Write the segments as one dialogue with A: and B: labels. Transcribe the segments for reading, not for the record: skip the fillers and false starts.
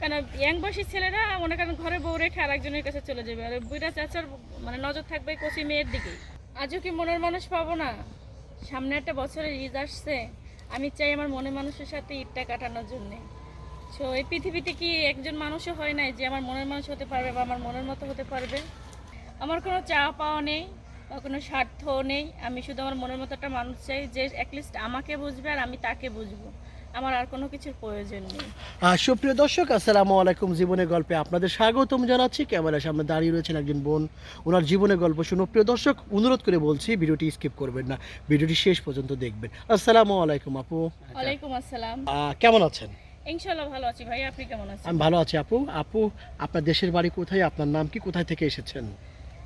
A: কেন ইয়াং বয়সী ছেলেরা মনে করেন ঘরে বউ রেখে আরেকজনের কাছে চলে যাবে, আর বুইড়া চাচার মানে নজর থাকবে কচি মেয়ের দিকেই। আজও কি মনের মানুষ পাবো না? সামনে একটা বছরের ঈদ আসছে, আমি চাই আমার মনের মানুষের সাথে ঈদটা কাটানোর জন্যে। সো এই পৃথিবীতে কি একজন মানুষও হয় নাই যে আমার মনের মানুষ হতে পারবে বা আমার মনের মতো হতে পারবে? আমার কোনো চাওয়া পাওয়া নেই বা কোনো স্বার্থও নেই। আমি শুধু আমার মনের মতো একটা মানুষ চাই যে অ্যাটলিস্ট আমাকে বুঝবে আর আমি তাকে বুঝবো। আমার আর কোনো কিছুর প্রয়োজন নেই।
B: সুপ্রিয় দর্শক, আসসালামু আলাইকুম। জীবনের গল্পে আপনাদের স্বাগতম জানাচ্ছি। ক্যামেরার সামনে দাঁড়িয়ে রয়েছেন একজন বোন, ওনার জীবনের গল্প শুনো। প্রিয় দর্শক, অনুরোধ করে বলছি ভিডিওটি স্কিপ করবেন না, ভিডিওটি শেষ পর্যন্ত দেখবেন। আসসালামু আলাইকুম আপু।
A: ওয়ালাইকুম আসসালাম।
B: কেমন আছেন?
A: ইনশাআল্লাহ ভালো আছি ভাই, আপনি কেমন আছেন?
B: আমি ভালো আছি আপু। আপু, আপনার দেশের বাড়ি কোথায়? আপনার নাম কি? কোথায় থেকে এসেছেন?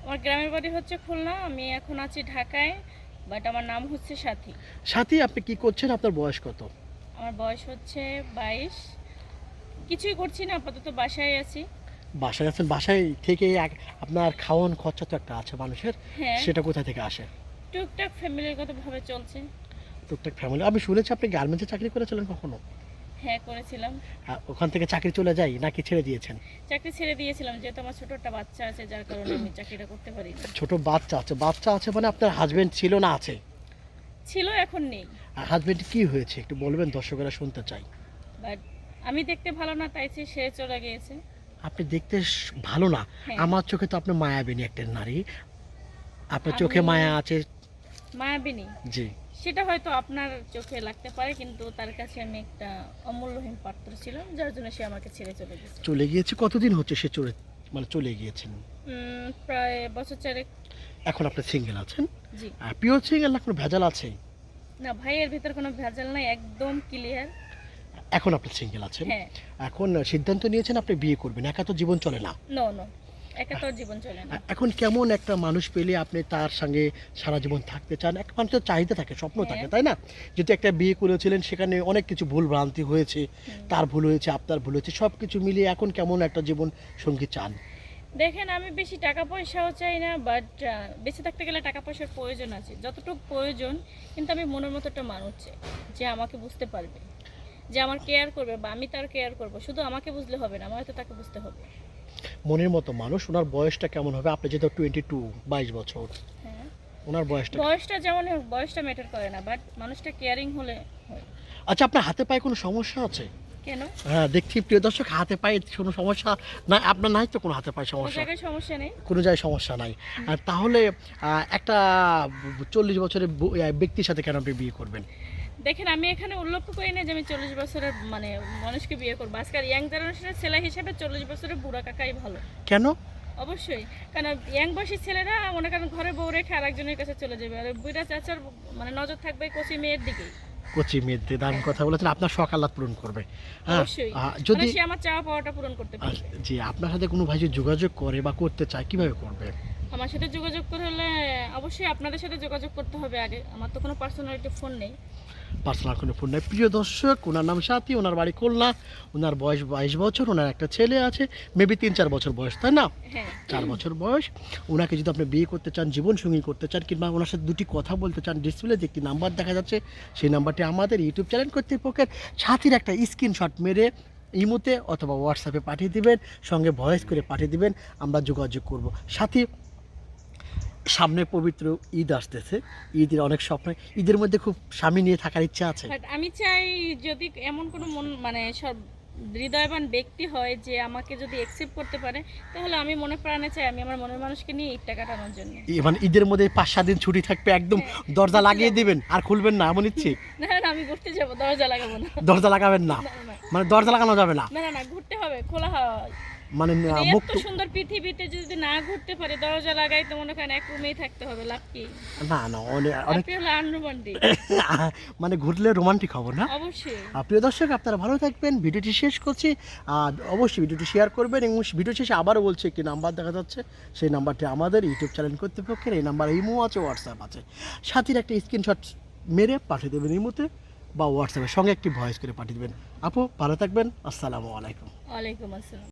A: আমার গ্রামের বাড়ি হচ্ছে খুলনা, আমি এখন আছি ঢাকায়, বাট আমার নাম হচ্ছে সাথী।
B: সাথী, আপনি কি করছেন? আপনার বয়স কত?
A: আমার বয়স হচ্ছে 22। কিছুই করছি না, আপাতত বাসায় আছি।
B: বাসায় আছেন? বাসায় থেকে আপনার খাওয়ান খরচা তো একটা আছে মানুষের,
A: হ্যাঁ,
B: সেটা কোথায় থেকে আসে?
A: টুকটাক ফ্যামিলিগতভাবে চলছে।
B: টুকটাক ফ্যামিলি। আমি শুনেছি আপনি গার্মেন্টসে চাকরি করেছিলেন কখনো?
A: হ্যাঁ, করেছিলাম।
B: ওখান থেকে চাকরি চলে যায় নাকি ছেড়ে দিয়েছেন?
A: চাকরি ছেড়ে দিয়েছিলাম যেহেতু আমার ছোট একটা বাচ্চা আছে, যার কারণে আমি চাকরিটা করতে পারি না।
B: ছোট বাচ্চা আছে? বাচ্চা আছে মানে আপনার হাজবেন্ড ছিল না আছে?
A: ছিল, এখন নেই।
B: হাজবেন্ড কি হয়েছে একটু বলবেন, দর্শকেরা শুনতে চাই।
A: বাট আমি দেখতে ভালো না, তাই সে চলে গিয়েছে।
B: আপনি দেখতে ভালো না?
A: হ্যাঁ।
B: আমার চোখে তো আপনি মায়াবিনী একটা নারী। আপনার চোখে
A: আমি
B: মায়া আছে?
A: মায়াবিনী,
B: জি।
A: সেটা হয়তো আপনার চোখে লাগতে পারে, কিন্তু তার কাছে আমি একটা অমূল্যহীন পাত্র ছিলাম, যার জন্য সে আমাকে ছেড়ে চলে গেছে।
B: চলে গিয়েছে? কতদিন হচ্ছে সে চলে গিয়েছেন?
A: প্রায় বছর চারেক।
B: এখন আপনি সিঙ্গেল আছেন?
A: জি।
B: পিওর সিঙ্গেল না কোনো ভেজাল আছে?
A: না ভাই, এর ভিতর কোনো ভেজাল নাই, একদম ক্লিয়ার।
B: এখন আপনি সিঙ্গেল আছেন?
A: হ্যাঁ।
B: এখন সিদ্ধান্ত নিয়েছেন আপনি বিয়ে করবেন, একা তো জীবন চলে না।
A: নো নো, একা তো জীবন চলে না।
B: এখন কেমন একটা মানুষ পেলে আপনি তার সঙ্গে সারা জীবন থাকতে চান? এক মানুষের চাহিদা থাকে, স্বপ্ন
A: হ্যাঁ।
B: থাকে, তাই না? যেহেতু একটা বিয়ে করেছিলেন, সেখানে অনেক কিছু ভুল ভ্রান্তি হয়েছে, তার ভুল হয়েছে, আপনার ভুল হয়েছে, সব কিছু মিলিয়ে এখন কেমন একটা জীবন সঙ্গী চান?
A: দেখেন, আমি বেশি টাকা পয়সাও চাই না, বাট বেঁচে থাকতে গেলে টাকা পয়সার প্রয়োজন আছে, যতটুকু প্রয়োজন। কিন্তু আমি মনের মতো একটা মানুষ চাই যে আমাকে বুঝতে পারবে, যে আমার কেয়ার করবে বা আমি তার কেয়ার করব। শুধু আমাকে বুঝলে হবে না, আমার হয়তো তাকে বুঝতে হবে।
B: মনের মতো মানুষ, ওনার বয়সটা কেমন হবে? আপনি যেহেতু 22, 22 বছর,
A: হ্যাঁ,
B: ওনার বয়সটা?
A: বয়সটা যেমন হোক, বয়সটা ম্যাটার করে না, বাট মানুষটা কেয়ারিং হলে হয়।
B: আচ্ছা, আপনার হাতে পায়ে কোনো সমস্যা আছে?
A: কেন?
B: হ্যাঁ, দেখছি প্রিয় দর্শক, হাতে পায়ে কোনো সমস্যা না আপনার? নাই তো কোনো হাতে পায়ে
A: কোনো
B: সমস্যা?
A: জায়গায় সমস্যা নেই।
B: কোনো জায়গায় সমস্যা নাই। আর তাহলে একটা 40 বছরের ব্যক্তির সাথে কেন আপনি বিয়ে করবেন?
A: দেখেন, আমি এখানে উল্লেখ করি না যে আমি 40 বছরের মানে মানুষকে বিয়ে করবো। আজকাল ইয়াং জেনারেশনের ছেলে হিসেবে 40 বছরের বুড়া কাকাই ভালো।
B: কেন?
A: অবশ্যই, কারণ ইয়াং বয়সী ছেলেরা মনে করেন ঘরে বউ রেখে আরেকজনের কাছে চলে যাবে, আর বুইড়া চাচার মানে নজর থাকবে কচি মেয়ের দিকেই।
B: কচি মেয়েদের দারুণ কথা বলেছেন। আপনার শখ আহ্লাদ পূরণ করবে। হ্যাঁ,
A: অবশ্যই,
B: যদি
A: মানে সে আমার চাওয়া পাওয়াটা পূরণ করতে পারবে।
B: জি, আপনার সাথে কোনো ভাই যদি যোগাযোগ করে বা করতে চায়, কিভাবে করবে?
A: আমার সাথে যোগাযোগ করতে হলে অবশ্যই আপনাদের সাথে যোগাযোগ করতে হবে আগে। আমার তো কোনো পার্সোনালিটি ফোন নেই।
B: পার্সোনাল কোনো ফোন নাই। প্রিয় দর্শক, ওনার নাম সাথী, ওনার বাড়ি খুলনা, ওনার বয়স 22 বছর, ওনার একটা ছেলে আছে, মেবি 3-4 বছর বয়স, তাই না?
A: হ্যাঁ।
B: 4 বছর বয়স। ওনাকে যদি আপনি বিয়ে করতে চান, জীবনসঙ্গী করতে চান, কিংবা ওনার সাথে দুটি কথা বলতে চান, ডিসপ্লে যে একটি নাম্বার দেখা যাচ্ছে, সেই নাম্বারটি আমাদের ইউটিউব চ্যানেল কর্তৃপক্ষের সাথীর একটা স্ক্রিনশট মেরে ইমোতে অথবা হোয়াটসঅ্যাপে পাঠিয়ে দিবেন, সঙ্গে ভয়েস করে পাঠিয়ে দিবেন, আমরা যোগাযোগ করব। সাথী, সামনে পবিত্র ঈদ আসতেছে, ঈদের অনেক স্বপ্ন, ঈদের মধ্যে খুব স্বামী নিয়ে থাকার ইচ্ছা আছে?
A: বাট আমি চাই যদি এমন কোনো মন মানে সব হৃদয়বান ব্যক্তি হয় যে আমাকে যদি অ্যাকসেপ্ট করতে পারে, তাহলে আমি মনে প্রাণে চাই আমি আমার মনের মানুষকে নিয়ে ঈদটা কাটানোর জন্য।
B: মানে ঈদের মধ্যে 5-7 দিন ছুটি থাকবে, একদম দরজা লাগিয়ে দিবেন আর খুলবেন না, এমন ইচ্ছে?
A: না না, আমি ঘুরতে যাবো, দরজা লাগাবো না।
B: দরজা লাগাবেন না?
A: না, না,
B: মানে দরজা লাগানো যাবে না?
A: না, না, না, ঘুরতে হবে, খোলা হাওয়া।
B: মানে
A: এত
B: মুক্ত?
A: সুন্দর পৃথিবীতে যদি না ঘুরতে পারে, দরজা লাগাই তো মনে করেন এক রুমেই থাকতে হবে, লাভ কি?
B: না না, অনেক অনেক
A: আপনি হলো আনরোমান্টিক।
B: মানে ঘুরলে রোমান্টিক হবো না?
A: অবশ্যই।
B: প্রিয় দর্শক, আপনারা ভালো থাকবেন, ভিডিওটি শেষ করছি। আর অবশ্যই ভিডিওটি শেয়ার করবেন, এবং ভিডিও শেষে আবারও বলছি, একটি নাম্বার দেখা যাচ্ছে, সেই নাম্বারটি আমাদের ইউটিউব চ্যানেল কর্তৃপক্ষের। এই নাম্বার ইমো আছে, হোয়াটসঅ্যাপ আছে। সাথীর একটা স্ক্রিনশট মেরে পাঠিয়ে দেবেন ইমোতে বা হোয়াটসঅ্যাপের সঙ্গে একটি ভয়েস করে পাঠিয়ে দেবেন। আপু, ভালো থাকবেন। আসসালামু আলাইকুম।
A: ওয়ালাইকুম আসসালাম।